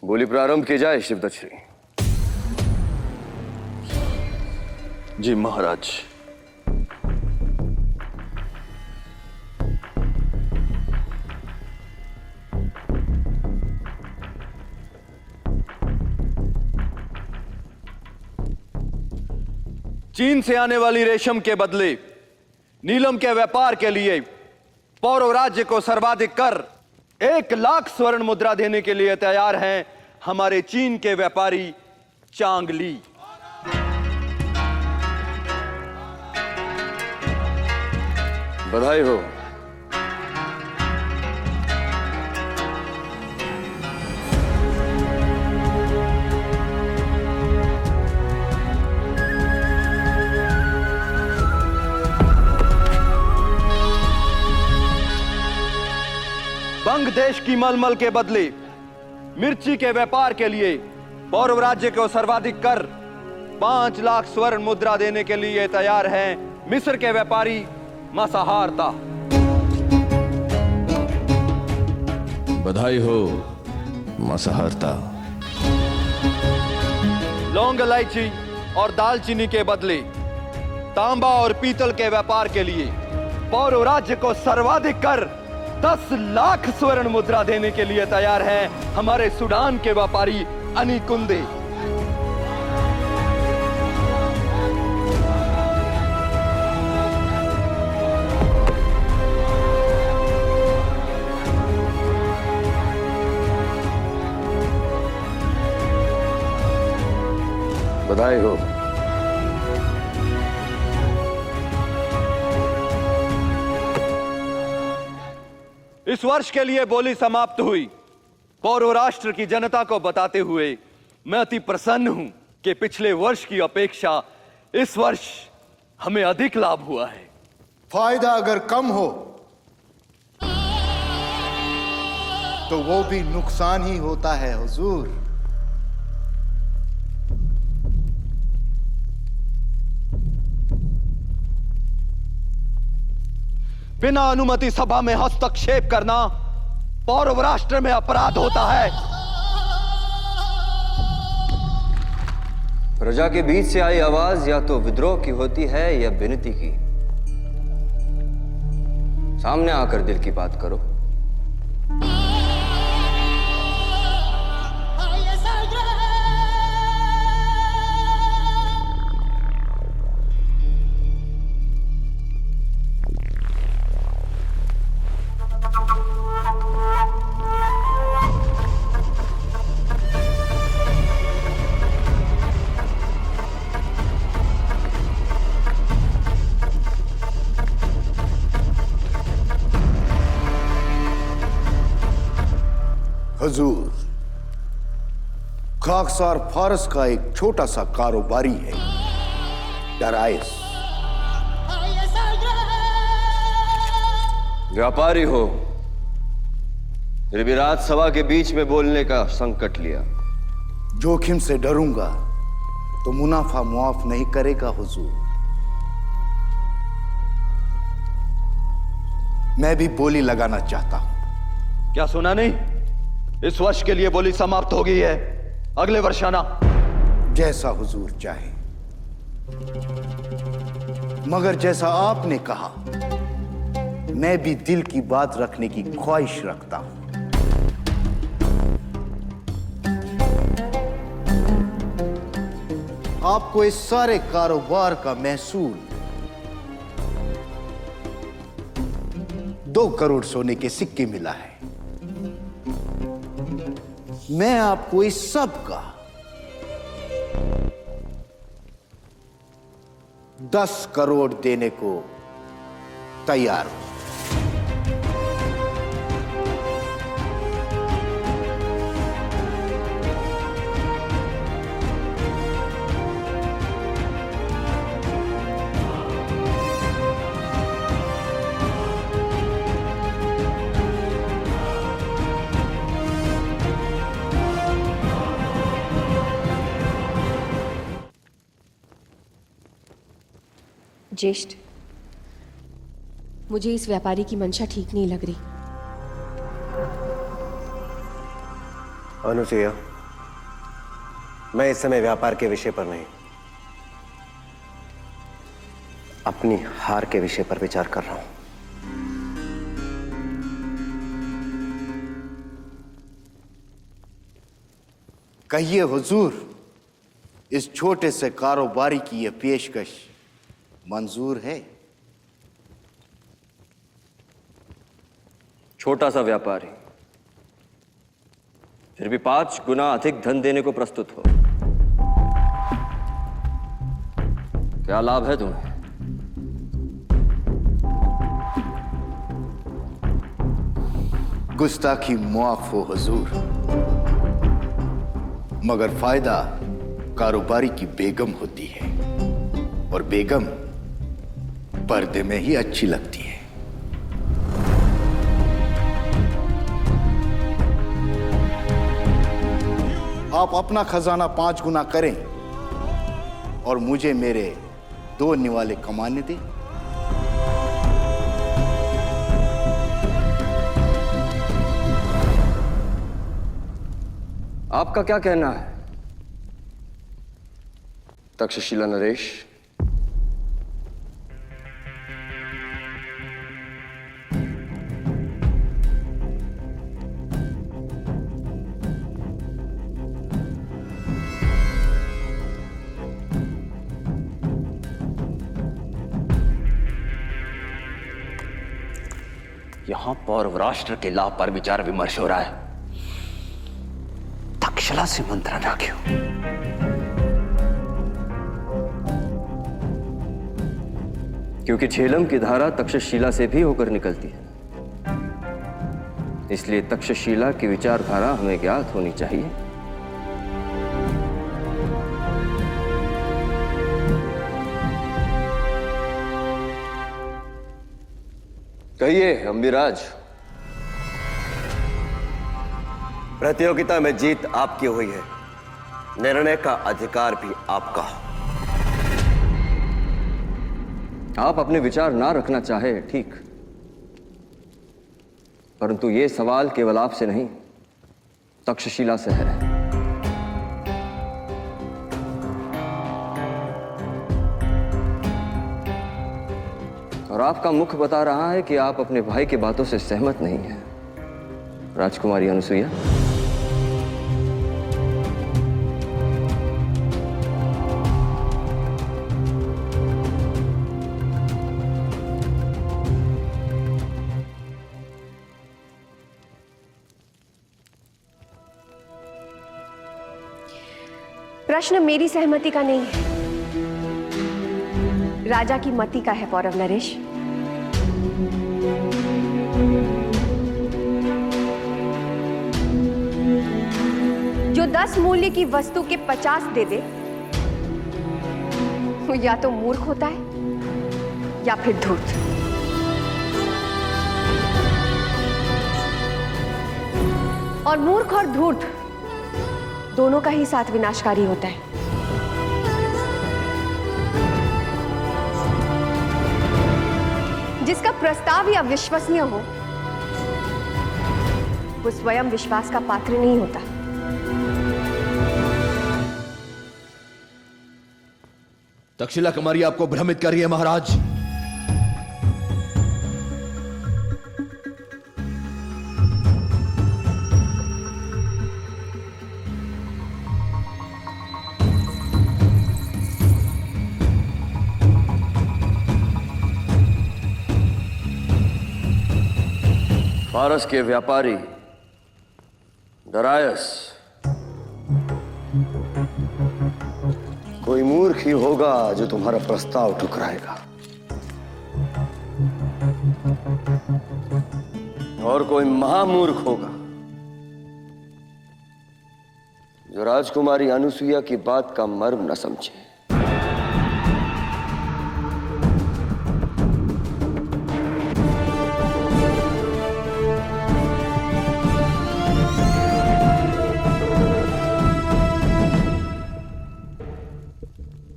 बोली प्रारंभ की जाए शिवदत्त। जी महाराज। चीन से आने वाली रेशम के बदले नीलम के व्यापार के लिए पौरव राज्य को सर्वाधिक कर 1,00,000 स्वर्ण मुद्रा देने के लिए तैयार हैं हमारे चीन के व्यापारी चांगली। बधाई हो। बंग देश की मलमल के बदले मिर्ची के व्यापार के लिए पौरव राज्य को सर्वाधिक कर 5,00,000 स्वर्ण मुद्रा देने के लिए तैयार हैं मिस्र के व्यापारी मसाहारता। बधाई हो मसाहारता। लौंग, इलायची और दालचीनी के बदले तांबा और पीतल के व्यापार के लिए पौरव राज्य को सर्वाधिक कर 10,00,000 स्वर्ण मुद्रा देने के लिए तैयार हैं हमारे सूडान के व्यापारी अनिकुंदे। बधाई हो। इस वर्ष के लिए बोली समाप्त हुई। पौरव राष्ट्र की जनता को बताते हुए मैं अति प्रसन्न हूं कि पिछले वर्ष की अपेक्षा इस वर्ष हमें अधिक लाभ हुआ है। फायदा अगर कम हो तो वो भी नुकसान ही होता है हुजूर। बिना अनुमति सभा में हस्तक्षेप करना पौरव राष्ट्र में अपराध होता है। प्रजा के बीच से आई आवाज या तो विद्रोह की होती है या विनती की। सामने आकर दिल की बात करो। हुजूर, खाकसार फारस का एक छोटा सा कारोबारी है डराइस। व्यापारी हो, फिर भी राजसभा के बीच में बोलने का संकट लिया। जोखिम से डरूंगा तो मुनाफा मुआफ नहीं करेगा हुजूर। मैं भी बोली लगाना चाहता हूं। क्या सुना नहीं? इस वर्ष के लिए बोली समाप्त हो गई है, अगले वर्ष आना। जैसा हुजूर चाहे, मगर जैसा आपने कहा मैं भी दिल की बात रखने की ख्वाहिश रखता हूं। आपको इस सारे कारोबार का महसूल 2 करोड़ सोने के सिक्के मिला है। मैं आपको इस सब का 10 करोड़ देने को तैयार हूं। ज्येष्ठ, मुझे इस व्यापारी की मंशा ठीक नहीं लग रही। अनुसुईया, मैं इस समय व्यापार के विषय पर नहीं, अपनी हार के विषय पर विचार कर रहा हूं। कहिए हुजूर, इस छोटे से कारोबारी की यह पेशकश मंजूर है? छोटा सा व्यापारी फिर भी 5 गुना अधिक धन देने को प्रस्तुत हो। क्या लाभ है तुम्हें? गुस्ताखी मुआफ हो हुजूर, मगर फायदा कारोबारी की बेगम होती है, और बेगम पर्दे में ही अच्छी लगती है। आप अपना खजाना 5 गुना करें और मुझे मेरे 2 निवाले कमाने दें। आपका क्या कहना है तक्षशिला नरेश? यहां पौरव राष्ट्र के लाभ पर विचार विमर्श हो रहा है। तक्षशिला से मंत्रणा क्यों? क्योंकि झेलम की धारा तक्षशिला से भी होकर निकलती है, इसलिए तक्षशिला की विचारधारा हमें ज्ञात होनी चाहिए। कहिए अंबिराज। प्रतियोगिता में जीत आपकी हुई है, निर्णय का अधिकार भी आपका। आप अपने विचार ना रखना चाहे ठीक, परंतु ये सवाल केवल आपसे नहीं, तक्षशिला से है। और आपका मुख बता रहा है कि आप अपने भाई की बातों से सहमत नहीं हैं, राजकुमारी अनुसुईया। प्रश्न मेरी सहमति का नहीं है, राजा की मति का है पौरव नरेश। जो 10 मूल्य की वस्तु के 50 दे दे, वो या तो मूर्ख होता है या फिर धूर्त। और मूर्ख और धूर्त दोनों का ही साथ विनाशकारी होता है। जिसका प्रस्ताव ही अविश्वसनीय हो, वो स्वयं विश्वास का पात्र नहीं होता। तक्षशिला कुमारी आपको भ्रमित कर रही है महाराज। फारस के व्यापारी डरायस कोई मूर्ख ही होगा जो तुम्हारा प्रस्ताव ठुकराएगा, और कोई महामूर्ख होगा जो राजकुमारी अनुसुईया की बात का मर्म न समझे।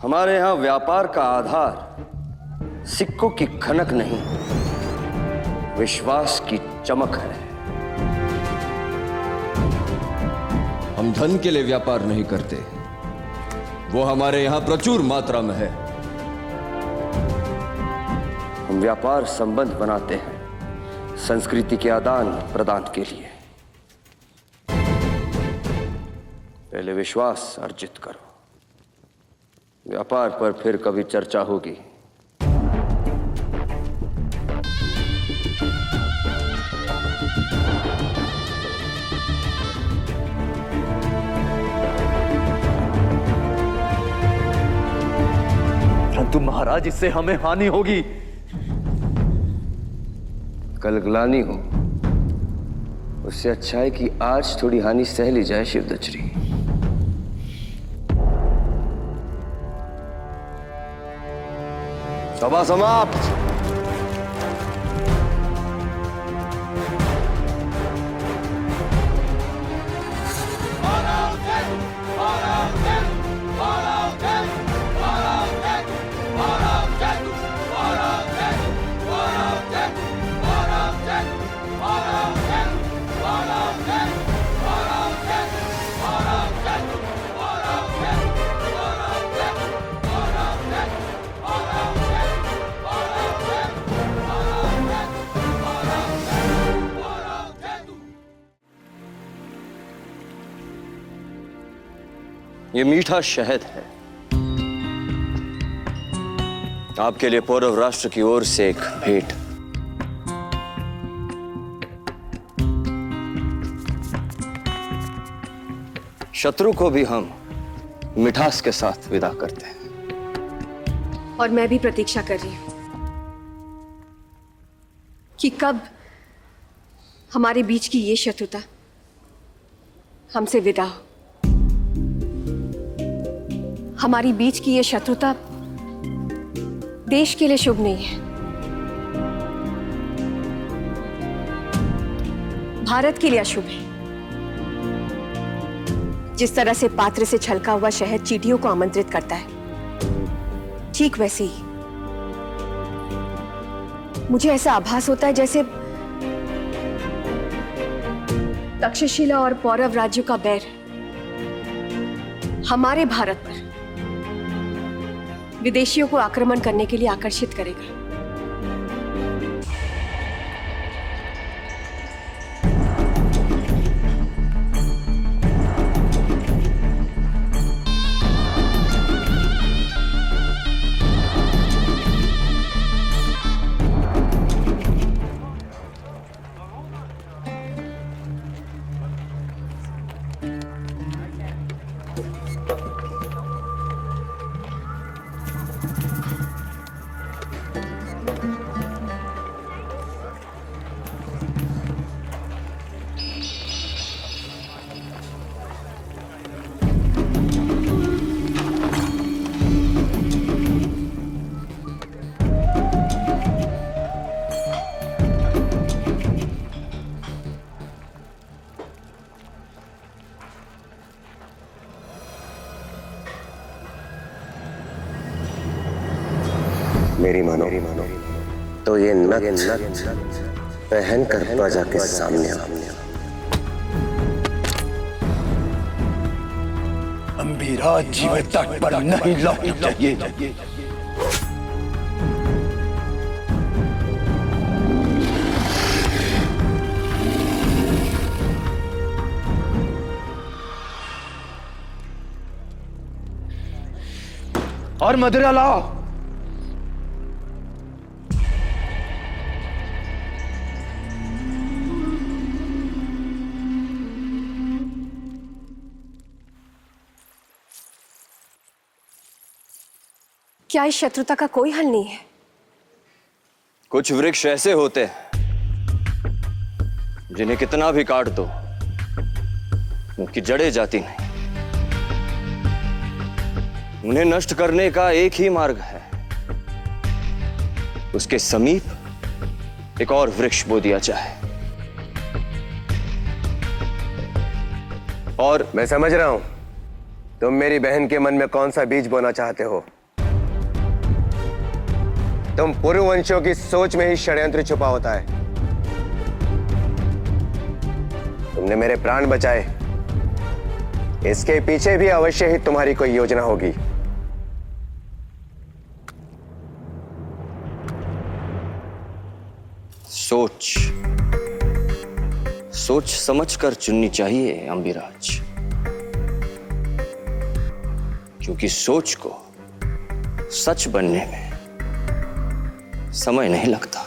हमारे यहां व्यापार का आधार सिक्कों की खनक नहीं, विश्वास की चमक है। हम धन के लिए व्यापार नहीं करते, वो हमारे यहां प्रचुर मात्रा में है। हम व्यापार संबंध बनाते हैं संस्कृति के आदान प्रदान के लिए। पहले विश्वास अर्जित करो, व्यापार पर फिर कभी चर्चा होगी। परंतु महाराज, इससे हमें हानि होगी। कल ग्लानि हो, उससे अच्छा है कि आज थोड़ी हानि सह ली जाए शिवदचरी। सभा समाप्त। ये मीठा शहद है, आपके लिए पौरव राष्ट्र की ओर से एक भेंट। शत्रु को भी हम मिठास के साथ विदा करते हैं। और मैं भी प्रतीक्षा कर रही हूं कि कब हमारे बीच की ये शत्रुता हमसे विदा हो। हमारी बीच की ये शत्रुता देश के लिए शुभ नहीं है, भारत के लिए अशुभ है। जिस तरह से पात्र से छलका हुआ शहद चींटियों को आमंत्रित करता है, ठीक वैसे ही मुझे ऐसा आभास होता है जैसे तक्षशिला और पौरव राज्यों का बैर हमारे भारत पर विदेशियों को आक्रमण करने के लिए आकर्षित करेगा। मेरी मानो तो ये नग पहन कर प्रजा के सामने अंबीरा जीवन तक पर नहीं लौटना चाहिए। और मदिरा लाओ। क्या इस शत्रुता का कोई हल नहीं है? कुछ वृक्ष ऐसे होते हैं जिन्हें कितना भी काट दो उनकी जड़ें जाती नहीं। उन्हें नष्ट करने का एक ही मार्ग है, उसके समीप एक और वृक्ष बो दिया जाए। और मैं समझ रहा हूं तुम मेरी बहन के मन में कौन सा बीज बोना चाहते हो। तुम पुरुवंशियों की सोच में ही षड्यंत्र छुपा होता है। तुमने मेरे प्राण बचाए इसके पीछे भी अवश्य ही तुम्हारी कोई योजना होगी। सोच सोच समझ कर चुननी चाहिए अंबिराज, क्योंकि सोच को सच बनने में समय नहीं लगता।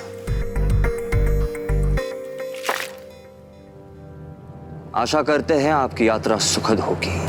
आशा करते हैं आपकी यात्रा सुखद होगी।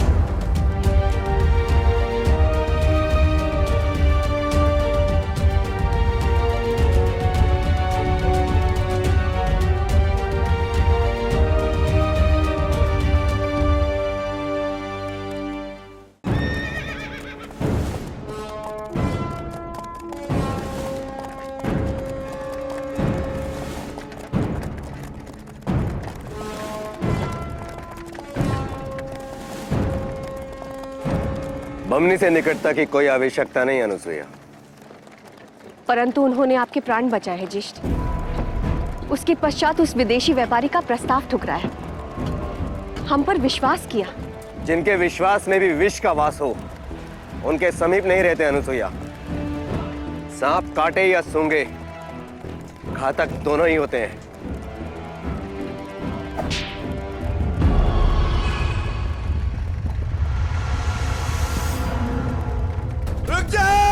बमनी से निकटता की कोई आवश्यकता नहीं अनुसुईया। परंतु उन्होंने आपके प्राण बचाए हैं ज्येष्ठ। उसके पश्चात उस विदेशी व्यापारी का प्रस्ताव ठुकराया है। हम पर विश्वास किया। जिनके विश्वास में भी विष का वास हो, उनके समीप नहीं रहते अनुसुईया। सांप काटे या सूंघे, घातक दोनों ही होते हैं। रुक जा!